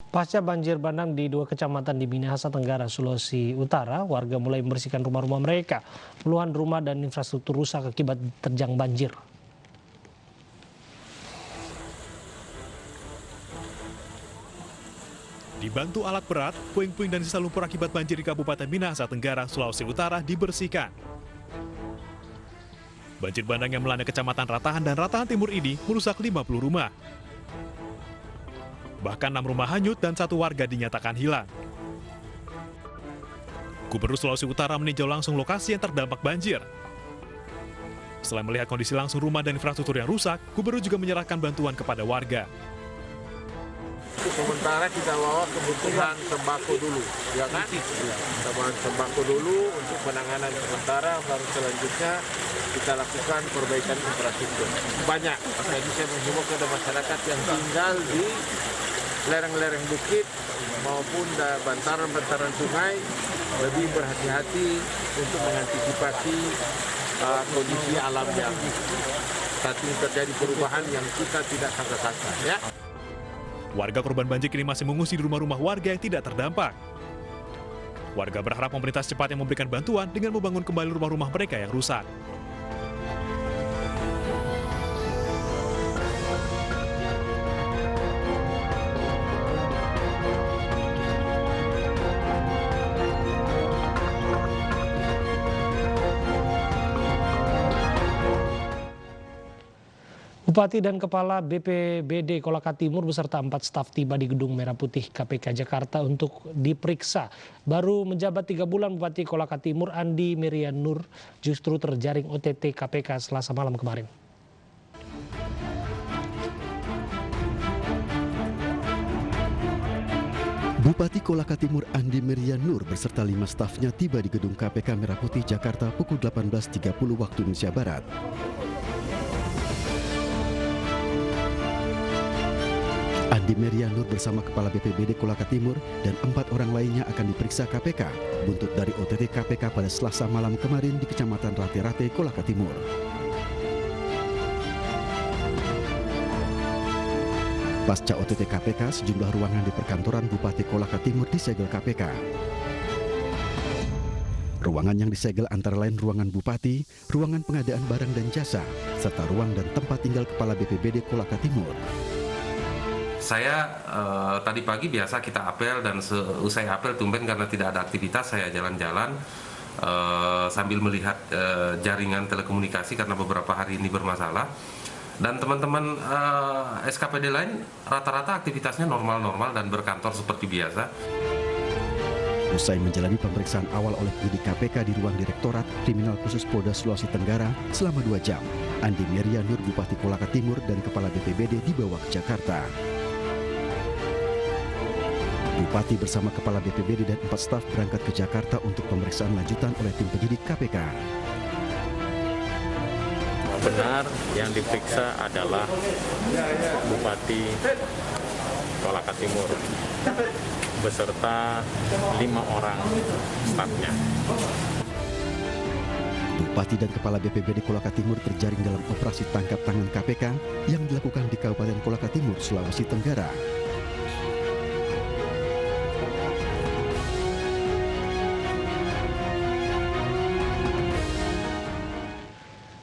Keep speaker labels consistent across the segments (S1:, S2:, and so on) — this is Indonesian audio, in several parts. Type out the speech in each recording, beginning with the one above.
S1: Pasca banjir bandang di dua kecamatan di Minahasa Tenggara, Sulawesi Utara, warga mulai membersihkan rumah-rumah mereka. Puluhan rumah dan infrastruktur rusak akibat terjang banjir.
S2: Dibantu alat berat, puing-puing dan sisa lumpur akibat banjir di Kabupaten Minahasa Tenggara, Sulawesi Utara dibersihkan. Banjir bandang yang melanda Kecamatan Ratahan dan Ratahan Timur ini merusak 50 rumah. Bahkan 6 rumah hanyut dan 1 warga dinyatakan hilang. Gubernur Sulawesi Utara meninjau langsung lokasi yang terdampak banjir. Selain melihat kondisi langsung rumah dan infrastruktur yang rusak, Gubernur juga menyerahkan bantuan kepada warga.
S3: Sementara kita bawa kebutuhan sembako dulu, ya kan? Kebutuhan sembako dulu untuk penanganan sementara, baru selanjutnya kita lakukan perbaikan infrastruktur. Banyak, jadi saya menghimbau kepada masyarakat yang tinggal di lereng-lereng bukit maupun bantaran-bantaran sungai lebih berhati-hati untuk mengantisipasi kondisi alam yang saat ini terjadi perubahan yang kita tidak sangka-sangka, ya.
S2: Warga korban banjir kini masih mengungsi di rumah-rumah warga yang tidak terdampak. Warga berharap pemerintah secepatnya memberikan bantuan dengan membangun kembali rumah-rumah mereka yang rusak.
S1: Bupati dan Kepala BPBD Kolaka Timur beserta 4 staf tiba di Gedung Merah Putih KPK Jakarta untuk diperiksa. Baru menjabat 3 bulan, Bupati Kolaka Timur Andi Merian Nur justru terjaring OTT KPK Selasa malam kemarin.
S4: Bupati Kolaka Timur Andi Merian Nur beserta 5 stafnya tiba di Gedung KPK Merah Putih Jakarta pukul 18.30 waktu Indonesia Barat. Andi Merian Nur bersama Kepala BPBD Kolaka Timur dan 4 orang lainnya akan diperiksa KPK buntut dari OTT KPK pada Selasa malam kemarin di Kecamatan Rate-Rate, Kolaka Timur. Pasca OTT KPK, sejumlah ruangan di perkantoran Bupati Kolaka Timur disegel KPK. Ruangan yang disegel antara lain ruangan Bupati, ruangan pengadaan barang dan jasa, serta ruang dan tempat tinggal Kepala BPBD Kolaka Timur.
S5: Saya tadi pagi biasa kita apel dan seusai apel tumben karena tidak ada aktivitas saya jalan-jalan sambil melihat jaringan telekomunikasi karena beberapa hari ini bermasalah dan teman-teman SKPD lain rata-rata aktivitasnya normal-normal dan berkantor seperti biasa.
S4: Usai menjalani pemeriksaan awal oleh penyidik KPK di ruang Direktorat Kriminal Khusus Polda Sulawesi Tenggara selama 2 jam, Andi Merian Nur Bupati Kolaka Timur dan Kepala BPBD dibawa ke Jakarta. Bupati bersama Kepala BPBD dan 4 staf berangkat ke Jakarta untuk pemeriksaan lanjutan oleh tim penyidik KPK.
S6: Benar yang diperiksa adalah Bupati Kolaka Timur beserta 5 orang stafnya.
S4: Bupati dan Kepala BPBD Kolaka Timur terjaring dalam operasi tangkap tangan KPK yang dilakukan di Kabupaten Kolaka Timur, Sulawesi Tenggara.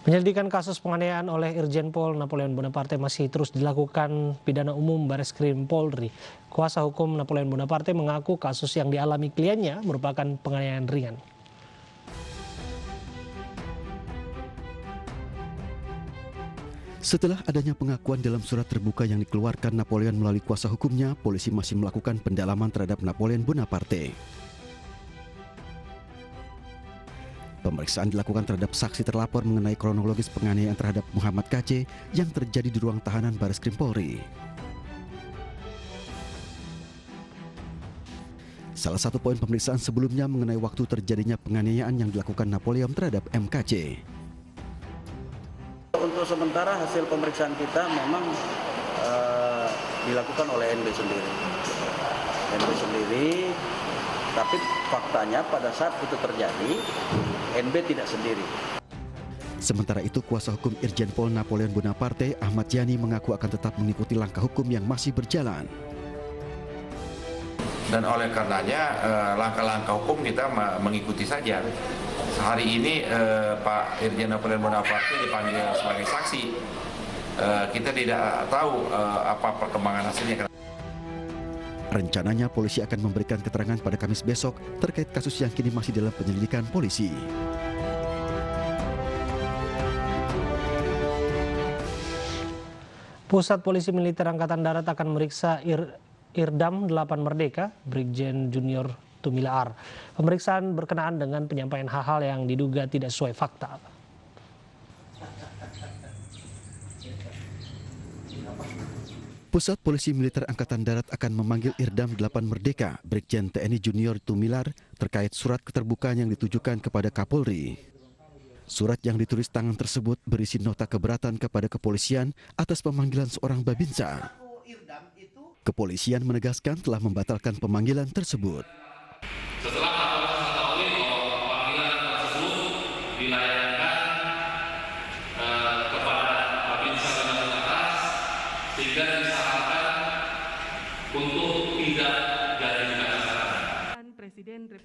S1: Penyelidikan kasus penganiayaan oleh Irjen Pol Napoleon Bonaparte masih terus dilakukan Pidana Umum Bareskrim Polri. Kuasa hukum Napoleon Bonaparte mengaku kasus yang dialami kliennya merupakan penganiayaan ringan.
S4: Setelah adanya pengakuan dalam surat terbuka yang dikeluarkan Napoleon melalui kuasa hukumnya, polisi masih melakukan pendalaman terhadap Napoleon Bonaparte. Pemeriksaan dilakukan terhadap saksi terlapor mengenai kronologis penganiayaan terhadap Muhammad KC yang terjadi di ruang tahanan Bareskrim Polri. Salah satu poin pemeriksaan sebelumnya mengenai waktu terjadinya penganiayaan yang dilakukan Napoleon terhadap MKC.
S7: Untuk sementara hasil pemeriksaan kita memang dilakukan oleh NB sendiri. NB sendiri, tapi faktanya pada saat itu terjadi, NB tidak sendiri.
S4: Sementara itu, kuasa hukum Irjen Pol Napoleon Bonaparte, Ahmad Yani, mengaku akan tetap mengikuti langkah hukum yang masih berjalan.
S8: Dan oleh karenanya langkah-langkah hukum kita mengikuti saja. Hari ini Pak Irjen Nopel Bonaparte dipanggil sebagai saksi. Kita tidak tahu apa perkembangan hasilnya.
S4: Rencananya polisi akan memberikan keterangan pada Kamis besok terkait kasus yang kini masih dalam penyelidikan polisi.
S1: Pusat Polisi Militer Angkatan Darat akan memeriksa Irdam 8 Merdeka, Brigjen Junior Tumilar. Pemeriksaan berkenaan dengan penyampaian hal-hal yang diduga tidak sesuai fakta.
S4: Pusat Polisi Militer Angkatan Darat akan memanggil Irdam 8 Merdeka, Brigjen TNI Junior Tumilar terkait surat keterbukaan yang ditujukan kepada Kapolri. Surat yang ditulis tangan tersebut berisi nota keberatan kepada kepolisian atas pemanggilan seorang babinsa. Kepolisian menegaskan telah membatalkan pemanggilan tersebut.
S5: Setelah Kapolres mengetahui bahwa pemanggilan tersebut dilayangkan kepada babinsa Bintang atas, sehingga disarankan untuk tidak diajukan sekarang.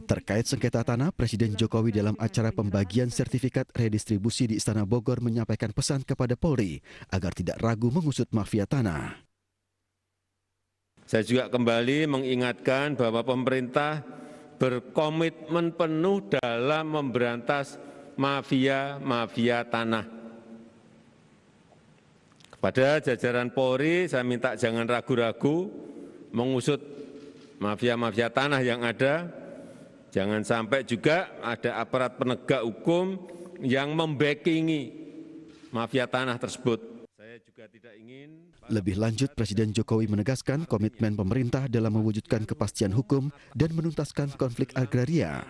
S4: Terkait sengketa tanah, Presiden Jokowi dalam acara pembagian sertifikat redistribusi di Istana Bogor menyampaikan pesan kepada Polri agar tidak ragu mengusut mafia tanah.
S9: Saya juga kembali mengingatkan bahwa pemerintah berkomitmen penuh dalam memberantas mafia tanah. Kepada jajaran Polri, saya minta jangan ragu-ragu mengusut mafia tanah yang ada. Jangan sampai juga ada aparat penegak hukum yang membackingi mafia tanah tersebut. Saya juga tidak ingin.
S4: Lebih lanjut, Presiden Jokowi menegaskan komitmen pemerintah dalam mewujudkan kepastian hukum dan menuntaskan konflik agraria.